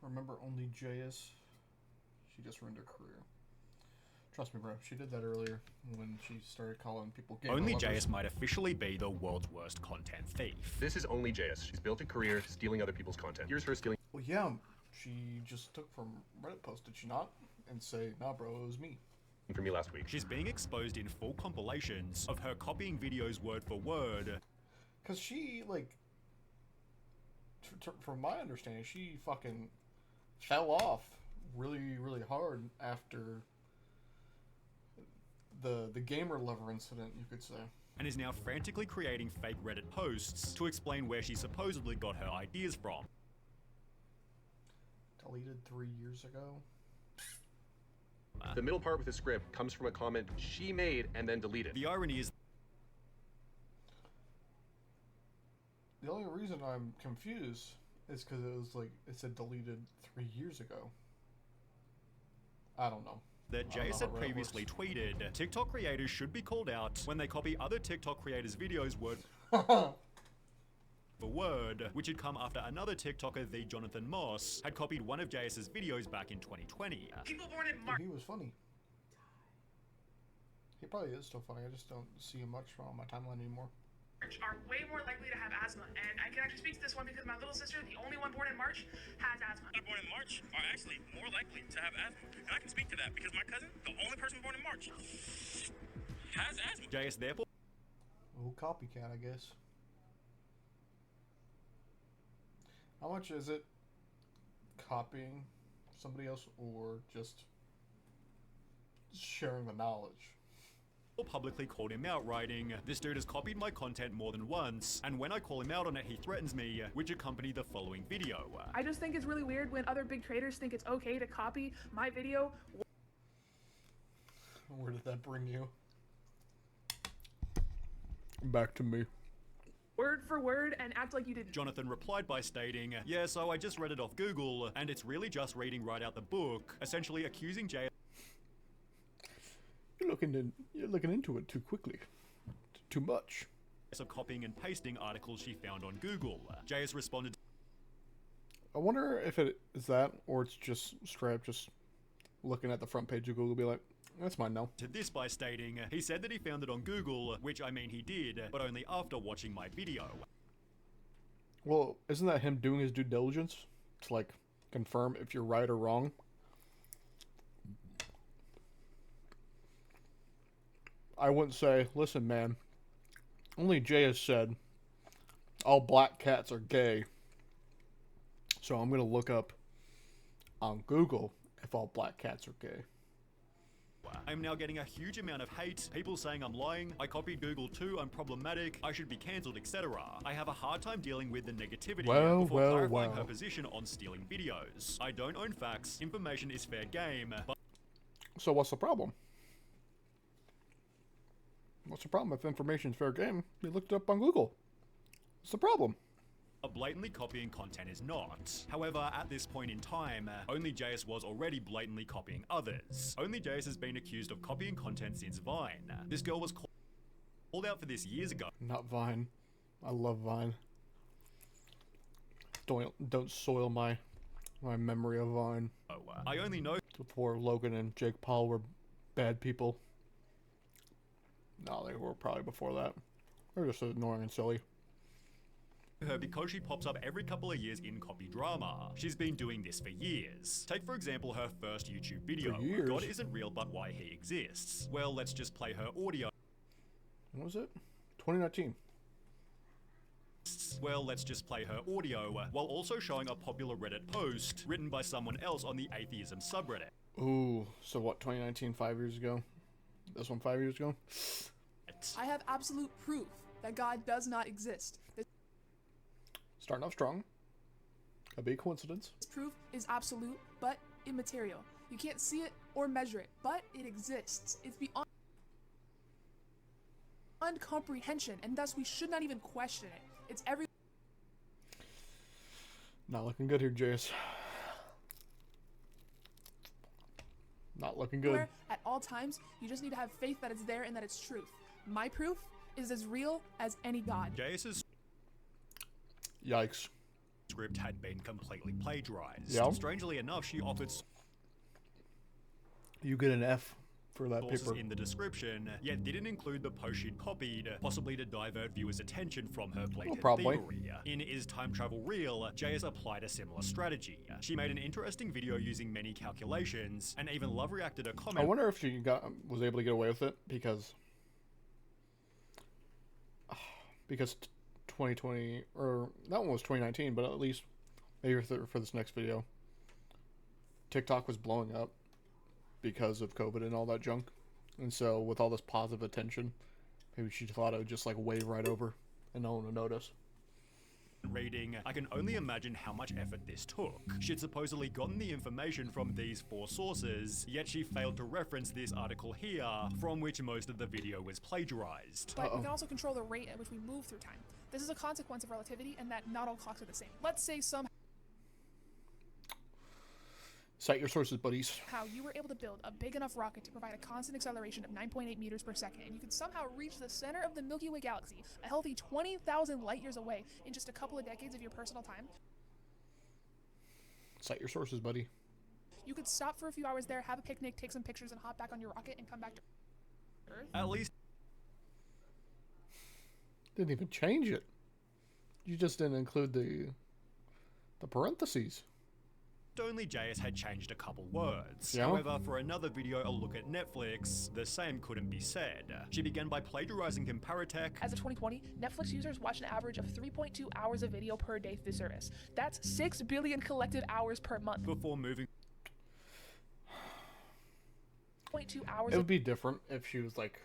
Remember OnlyJayus? She just ruined her career. Trust me, bro. She did that earlier when she started calling people gamer lovers. OnlyJayus might officially be the world's worst content thief. This is OnlyJayus. She's built a career stealing other people's content. Here's her stealing. Well, yeah, she just took from Reddit post, did she not? And say, nah, bro, it was me. For me last week. She's being exposed in full compilations of her copying videos word for word. Cause she, like, from my understanding, she fucking fell off really, really hard after the gamer lover incident, you could say. And is now frantically creating fake Reddit posts to explain where she supposedly got her ideas from. Deleted 3 years ago. The middle part with the script comes from a comment she made and then deleted. The irony is, the only reason I'm confused is because it was like, it said deleted 3 years ago. I don't know. that Jayus had previously tweeted, TikTok creators should be called out when they copy other TikTok creators' videos word for word, which had come after another TikToker, the Jonathan Moss, had copied one of Jayus's videos back in 2020. People born in March He was funny. He probably is still funny. I just don't see him much on my timeline anymore. are way more likely to have asthma, and I can actually speak to this one because my little sister, the only one born in March, has asthma. People born in March are actually more likely to have asthma, and I can speak to that because my cousin, the only person born in March, has asthma. Jayus therefore Oh, copycat, I guess. How much is it copying somebody else or just sharing the knowledge? publicly called him out, writing, "This dude has copied my content more than once, and when I call him out on it, he threatens me," which accompanied the following video. I just think it's really weird when other big traders think it's okay to copy my video. Where did that bring you? Back to me. Word for word and act like you didn't. Jonathan replied by stating, "Yeah, so I just read it off Google, and it's really just reading right out the book," essentially accusing Jay You're looking into it too quickly. Too much. of copying and pasting articles she found on Google. Jayus responded I wonder if it is that or it's just straight up just looking at the front page of Google be like, that's mine now. to this by stating, he said that he found it on Google, which I mean he did, but only after watching my video. Well, isn't that him doing his due diligence to like confirm if you're right or wrong? I wouldn't say, listen, man, only Jay has said all black cats are gay. So I'm going to look up on Google if all black cats are gay. I'm now getting a huge amount of hate, people saying I'm lying, I copied Google too, I'm problematic, I should be cancelled, etc. I have a hard time dealing with the negativity before clarifying her position on stealing videos. I don't own facts, information is fair game, but So what's the problem? What's the problem if information's fair game? You looked it up on Google. What's the problem? blatantly copying content is not. However, at this point in time, OnlyJayus was already blatantly copying others. OnlyJayus has been accused of copying content since Vine. This girl was called out for this years ago. Not Vine. I love Vine. Don't soil my memory of Vine. I only know Before Logan and Jake Paul were bad people. No, they were probably before that. They're just annoying and silly. her because she pops up every couple of years in copy drama. She's been doing this for years. Take for example her first YouTube video, For years? God isn't real but why he exists. Well, let's just play her audio. When was it? 2019. Well, let's just play her audio, while also showing a popular Reddit post written by someone else on the atheism subreddit. Ooh, so what, 2019, 5 years ago? This one 5 years ago? I have absolute proof that God does not exist. Starting off strong. Could be a coincidence. This proof is absolute, but immaterial. You can't see it or measure it, but it exists. It's beyond comprehension, and thus we should not even question it. It's every. Not looking good here, Jace. Not looking good. At all times, you just need to have faith that it's there and that it's truth. My proof is as real as any God. Jayus's Yikes. script had been completely plagiarized. Yeah. Strangely enough, she offered You get an F for that sources paper. in the description, yet didn't include the post she'd copied, possibly to divert viewers' attention from her blatant probably. thievery. In Is Time Travel Real, JS applied a similar strategy. She made an interesting video using many calculations, and even Love reacted a I comment wonder if she was able to get away with it because 2020, or that one was 2019, but at least maybe for this next video, TikTok was blowing up because of COVID and all that junk, and so with all this positive attention, maybe she thought it would just like wave right over and no one would notice. reading, I can only imagine how much effort this took. She'd supposedly gotten the information from these 4 sources, yet she failed to reference this article here, from which most of the video was plagiarized. But we can also control the rate at which we move through time. This is a consequence of relativity and that not all clocks are the same. Let's say somehow Cite your sources, buddies. you were able to build a big enough rocket to provide a constant acceleration of 9.8 meters per second, and you could somehow reach the center of the Milky Way galaxy, a healthy 20,000 light years away, in just a couple of decades of your personal time. Cite your sources, buddy. You could stop for a few hours there, have a picnic, take some pictures, and hop back on your rocket and come back to Earth. At least Didn't even change it. You just didn't include the parentheses. OnlyJayus had changed a couple words. Yeah. However, for another video, a look at Netflix, the same couldn't be said. She began by plagiarizing Comparitech. As of 2020, Netflix users watch an average of 3.2 hours of video per day through the service. That's 6 billion collective hours per month. Before moving 0.2 hours It would of be different if she was like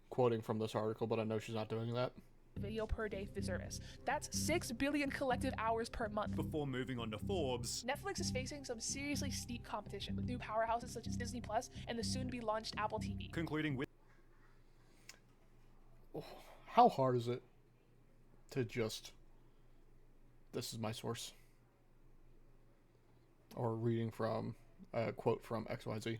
quoting from this article, but I know she's not doing that. video per day through the service. That's 6 billion collective hours per month. Before moving on to Forbes, Netflix is facing some seriously steep competition with new powerhouses such as Disney Plus and the soon-to-be-launched Apple TV. concluding with How hard is it to just, this is my source, or reading from a quote from XYZ?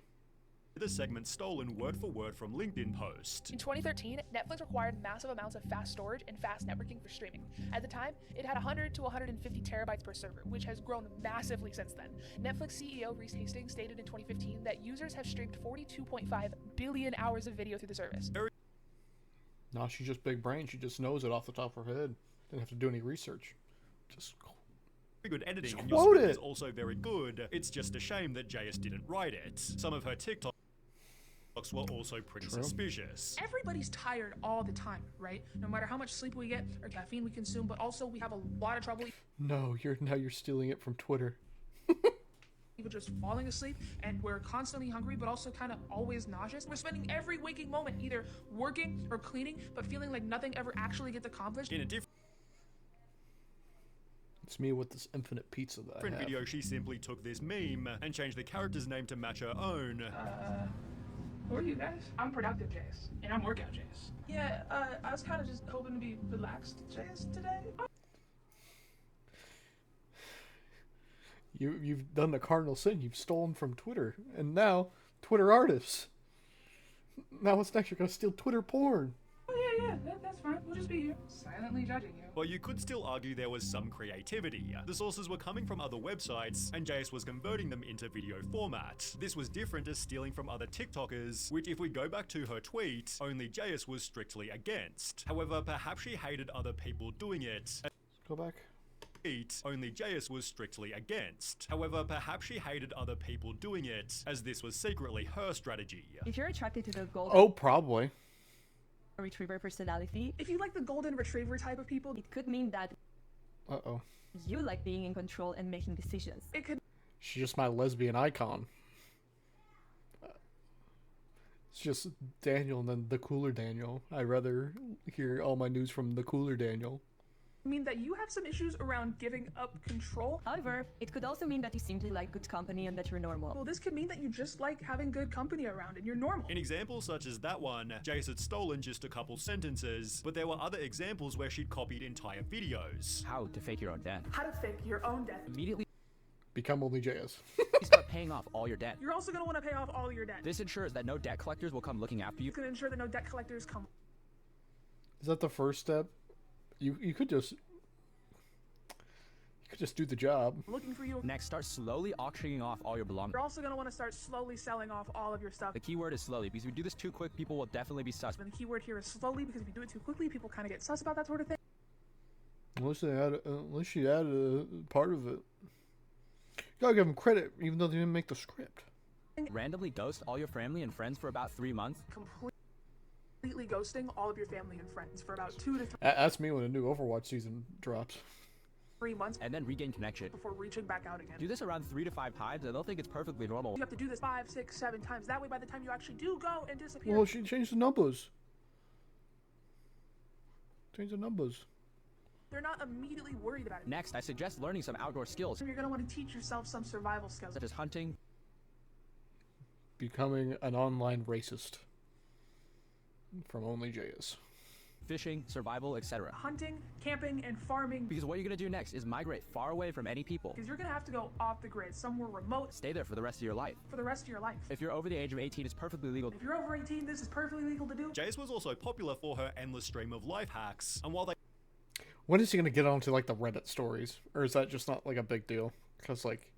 the segment stolen word for word from LinkedIn post. In 2013, Netflix required massive amounts of fast storage and fast networking for streaming. At the time, it had 100 to 150 terabytes per server, which has grown massively since then. Netflix CEO Reese Hastings stated in 2015 that users have streamed 42.5 billion hours of video through the service. No, she's just big brain. She just knows it off the top of her head. Didn't have to do any research. Just Very good editing, Just and your quote script it. is also very good. It's just a shame that JS didn't write it. Some of her TikToks were also pretty True. suspicious. Everybody's tired all the time, right? No matter how much sleep we get or caffeine we consume, but also we have a lot of trouble no. You're stealing it from Twitter. even just falling asleep, and we're constantly hungry but also kind of always nauseous. We're spending every waking moment either working or cleaning, but feeling like nothing ever actually gets accomplished. In a different It's me with this infinite pizza that I have. video, she simply took this meme and changed the character's name to match her own. Who are you guys? I'm Productive Jace, and I'm Workout Jace. Yeah, I was kind of just hoping to be relaxed Jace today. You've done the cardinal sin. You've stolen from Twitter, and now Twitter artists. Now what's next? You're gonna steal Twitter porn. Oh yeah, that's fine. We'll just be here, silently judging you. Well, you could still argue there was some creativity. The sources were coming from other websites, and JS was converting them into video format. This was different to stealing from other TikTokers, which if we go back to her tweet, OnlyJayus was strictly against. However, perhaps she hated other people doing it. Go back. OnlyJayus was strictly against. However, perhaps she hated other people doing it, as this was secretly her strategy. If you're attracted to the golden Oh, probably. retriever personality, If you like the golden retriever type of people, it could mean that Uh-oh. you like being in control and making decisions. it could She's just my lesbian icon. It's just Daniel and then the cooler Daniel. I'd rather hear all my news from the cooler Daniel. mean that you have some issues around giving up control. However, it could also mean that you simply like good company and that you're normal. Well, this could mean that you just like having good company around and you're normal. In examples such as that one, Jace had stolen just a couple sentences, but there were other examples where she'd copied entire videos. How to fake your own debt. How to fake your own debt. Immediately Become OnlyJayus. you start paying off all your debt. You're also going to want to pay off all your debt. This ensures that no debt collectors will come looking after you. It's going to ensure that no debt collectors come. Is that the first step? You could Just do the job. looking for you. Next, start slowly auctioning off all your belongings. You're also going to want to start slowly selling off all of your stuff. The key word is slowly, because if you do this too quick, people will definitely be sus. And the keyword here is slowly, because if you do it too quickly, people kind of get sus about that sort of thing. Unless she added a part of it. You gotta give them credit, even though they didn't make the script. Randomly ghost all your family and friends for about 3 months. Completely ghosting all of your family and friends for about 2 to That's me when a new Overwatch season drops. 3 months And then regain connection. before reaching back out again. Do this around 3 to 5 times, and they'll think it's perfectly normal. You have to do this 5, 6, 7 times. That way, by the time you actually do go and disappear, Well, she changed the numbers. Change the numbers. they're not immediately worried about it. Next, I suggest learning some outdoor skills, So you're going to want to teach yourself some survival skills. such as hunting, Becoming an online racist. From OnlyJayus. fishing, survival, etc. Hunting, camping, and farming. Because what you're gonna do next is migrate far away from any people. Because you're going to have to go off the grid, somewhere remote Stay there for the rest of your life. for the rest of your life. If you're over the age of 18, it's perfectly legal. If you're over 18, this is perfectly legal to do. Jayus was also popular for her endless stream of life hacks, and while they When is he gonna get onto like the Reddit stories? Or is that just not like a big deal? Because like,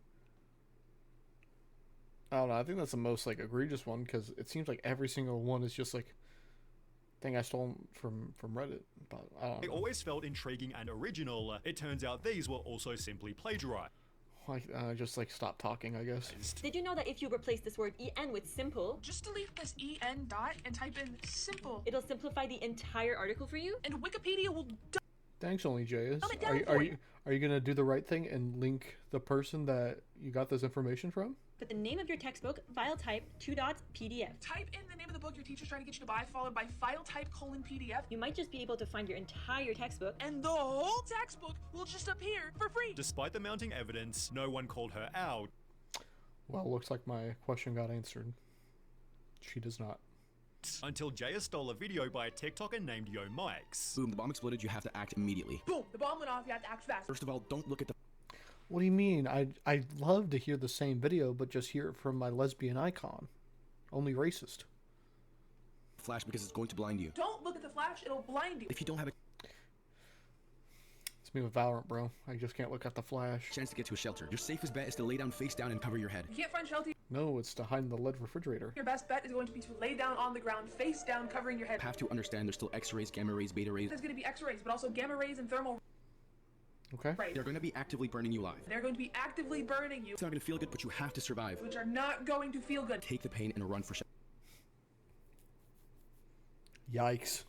I don't know, I think that's the most like egregious one, because it seems like every single one is just like thing I stole from Reddit. But I don't know. always felt intriguing and original, it turns out these were also simply plagiarized. Like, just like stop talking, I guess. Did you know that if you replace this word en with simple, Just delete this en dot and type in simple. it'll simplify the entire article for you? And Wikipedia will Thanks, OnlyJayus. Dumb it down Are for you gonna do the right thing and link the person that you got this information from? Put the name of your textbook, file type, 2 dots, PDF. type in the name of the book your teacher's trying to get you to buy, followed by file type : PDF, You might just be able to find your entire textbook. and the whole textbook will just appear for free. Despite the mounting evidence, no one called her out. Well, looks like my question got answered. She does not. Until Jayus stole a video by a TikToker named Yo Mikes. Boom, the bomb exploded, you have to act immediately. Boom, the bomb went off, you have to act fast. First of all, don't look at the What do you mean? I'd love to hear the same video, but just hear it from my lesbian icon. Only racist. flash because it's going to blind you. Don't look at the flash, it'll blind you. If you don't have a It's me with Valorant, bro. I just can't look at the flash. chance to get to a shelter, your safest bet is to lay down face down and cover your head. You can't find shelter. No, it's to hide in the lead refrigerator. Your best bet is going to be to lay down on the ground, face down, covering your head. You have to understand there's still X-rays, gamma rays, beta rays. There's going to be X-rays, but also gamma rays and thermal Okay? rays. They're going to be actively burning you alive. They're going to be actively burning you, It's not going to feel good, but you have to survive. which are not going to feel good. Take the pain and run for shelter. Yikes.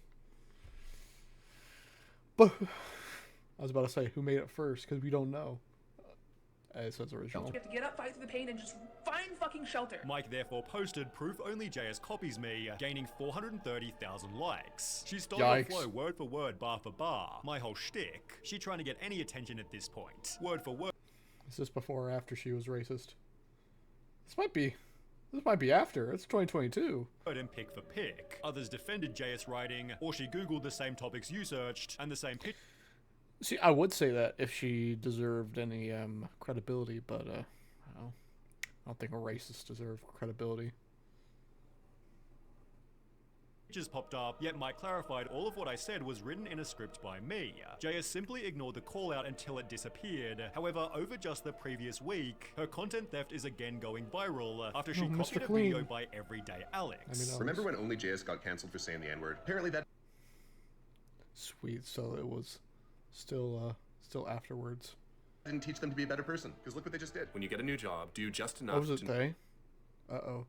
But I was about to say, who made it first? Because we don't know. It says original. You have to get up, fight through the pain, and just find fucking shelter. Mike therefore posted proof only Jayus copies me, gaining 430,000 likes. She stole my Yikes. flow word for word, bar for bar. My whole shtick. She trying to get any attention at this point. Word for word. Is this before or after she was racist? This might be after. It's 2022. And pick for pick. Others defended Jayus writing, or she googled the same topics you searched, and the same pitch. See, I would say that if she deserved any credibility, but I don't think a racist deserves credibility. Pictures popped up, yet Mike clarified all of what I said was written in a script by me. Jayus simply ignored the call out until it disappeared. However, over just the previous week, her content theft is again going viral after she Oh, Mr. copied a Clean. video by Everyday Alex. I mean, Remember when OnlyJayus got canceled for saying the N-word? Apparently that Sweet. So it was still afterwards. didn't teach them to be a better person, because look what they just did. When you get a new job, do just enough What was it, to they? Uh-oh.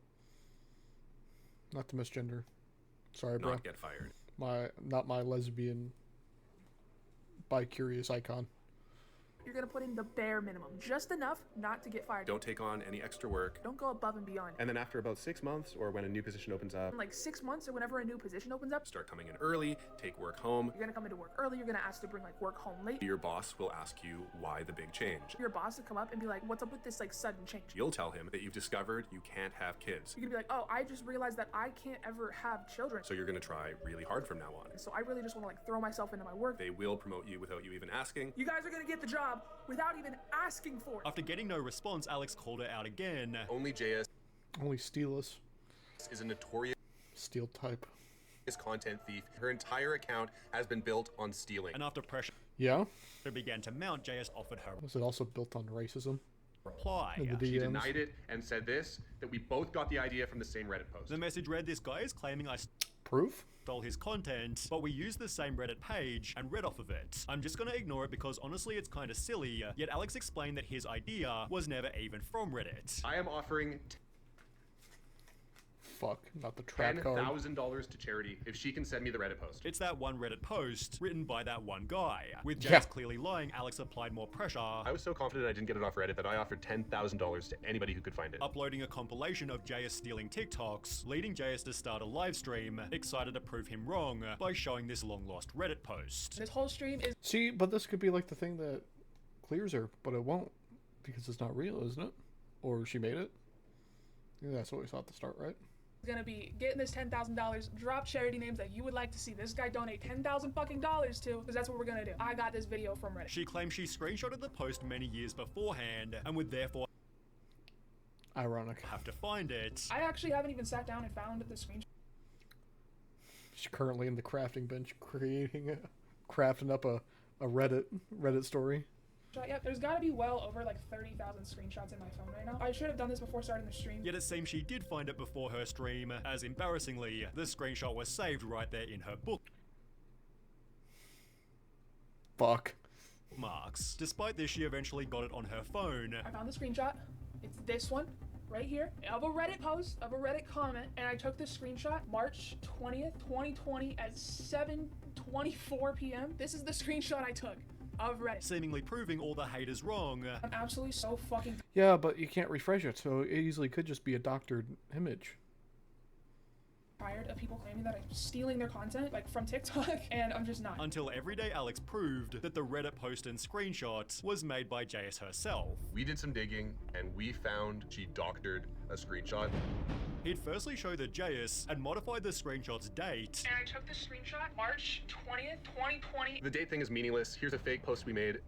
Not the misgender. Sorry, bro. not get fired. Not my lesbian bi-curious icon. You're going to put in the bare minimum, just enough not to get fired. Don't take on any extra work. Don't go above and beyond. And then after about 6 months, or when a new position opens up, In like 6 months or whenever a new position opens up, start coming in early, take work home. you're going to come into work early, you're going to ask to bring like work home late. Your boss will ask you why the big change. Your boss will come up and be like, what's up with this like sudden change? You'll tell him that you've discovered you can't have kids. You're going to be like, oh, I just realized that I can't ever have children. So you're going to try really hard from now on. So I really just want to like throw myself into my work. They will promote you without you even asking. You guys are going to get the job without even asking for it. After getting no response, Alex called her out again. OnlyJayus Only Steelus. is a notorious Steel type. content thief. Her entire account has been built on stealing. And after pressure, Yeah? began to mount, JS offered her Was it also built on racism? reply. In the She DMs? denied it and said this, that we both got the idea from the same Reddit post. The message read, "This guy is claiming I Proof? stole his content, but we used the same Reddit page and read off of it. I'm just gonna ignore it because honestly it's kinda silly." Yet Alex explained that his idea was never even from Reddit. I am offering Fuck, not the trap card. $10,000 to charity if she can send me the Reddit post. It's that one Reddit post written by that one guy. With Yeah. Jace clearly lying, Alex applied more pressure, I was so confident I didn't get it off Reddit that I offered $10,000 to anybody who could find it. uploading a compilation of JS stealing TikToks, leading JS to start a live stream, excited to prove him wrong by showing this long-lost Reddit post. This whole stream is See, but this could be like the thing that clears her, but it won't. Because it's not real, isn't it? Or she made it? Yeah, that's what we saw at the start, right? gonna be getting this $10,000. Drop charity names that you would like to see this guy donate $10,000 fucking dollars to, because that's what we're gonna do. I got this video from Reddit. She claims she screenshotted the post many years beforehand and would therefore Ironic. have to find it. I actually haven't even sat down and found the screenshot. She's currently in the crafting bench crafting up a Reddit story. Yep, there's gotta be well over like 30,000 screenshots in my phone right now. I should have done this before starting the stream. Yet it seems she did find it before her stream, as embarrassingly, the screenshot was saved right there in her Fuck. bookmarks. Despite this, she eventually got it on her phone. I found the screenshot. It's this one right here of a Reddit post, of a Reddit comment, and I took the screenshot March 20th, 2020 at 7:24 p.m. This is the screenshot I took of Reddit. Seemingly proving all the haters wrong. I'm absolutely so fucking Yeah, but you can't refresh it, so it easily could just be a doctored image. tired of people claiming that I'm stealing their content, like from TikTok, and I'm just not. Until everyday Alex proved that the Reddit post and screenshot was made by JS herself. We did some digging and we found she doctored a screenshot. He'd firstly show that JS had modified the screenshot's date. And I took the screenshot March 20th, 2020. The date thing is meaningless. Here's a fake post we made,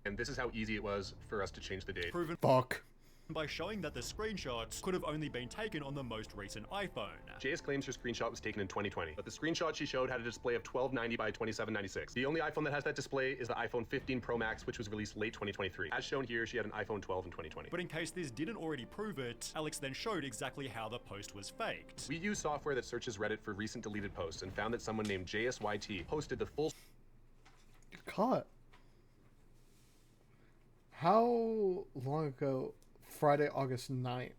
and this is how easy it was for us to change the date. Proven Fuck. by showing that the screenshot could have only been taken on the most recent iPhone. JS claims her screenshot was taken in 2020, but the screenshot she showed had a display of 1290 by 2796. The only iPhone that has that display is the iPhone 15 Pro Max, which was released late 2023. As shown here, she had an iPhone 12 in 2020. But in case this didn't already prove it, Alex then showed exactly how the post was faked. We use software that searches Reddit for recent deleted posts and found that someone named JSYT posted the full You're caught. How long ago? Friday, August 9th.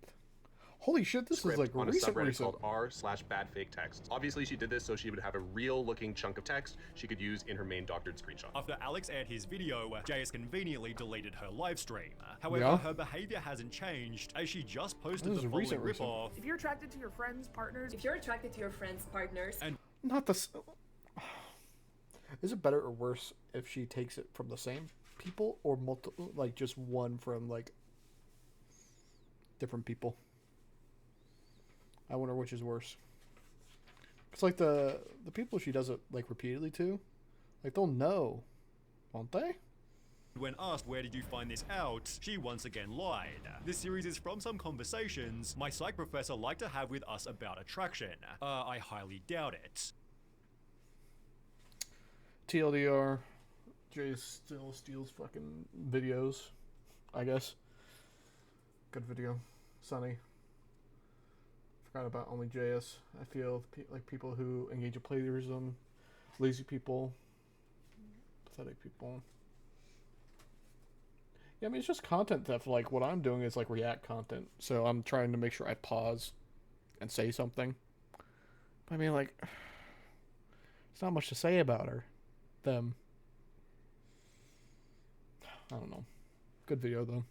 Holy shit, this is script like on a recent. subreddit called r/badfaketext. Obviously, she did this so she would have a real-looking chunk of text she could use in her main doctored screenshot. After Alex aired his video, JS conveniently deleted her live stream. However, Yeah. her behavior hasn't changed, as she just posted This is the following recent. ripoff. If you're attracted to your friends, partners, If you're attracted to your friends, partners, Not the. Is it better or worse if she takes it from the same people or multiple, like just one from like different people? I wonder which is worse. It's like the people she does it like repeatedly to, like they'll know, won't they? When asked where did you find this out, she once again lied. This series is from some conversations my psych professor liked to have with us about attraction. I highly doubt it. TLDR, Jay still steals fucking videos, I guess. Good video. Sunny. Forgot about OnlyJayus. I feel like people who engage in plagiarism, lazy people, pathetic people. Yeah, I mean, it's just content theft. Like, what I'm doing is, like, react content. So I'm trying to make sure I pause and say something. But I mean, like, there's not much to say about her. Them. I don't know. Good video, though.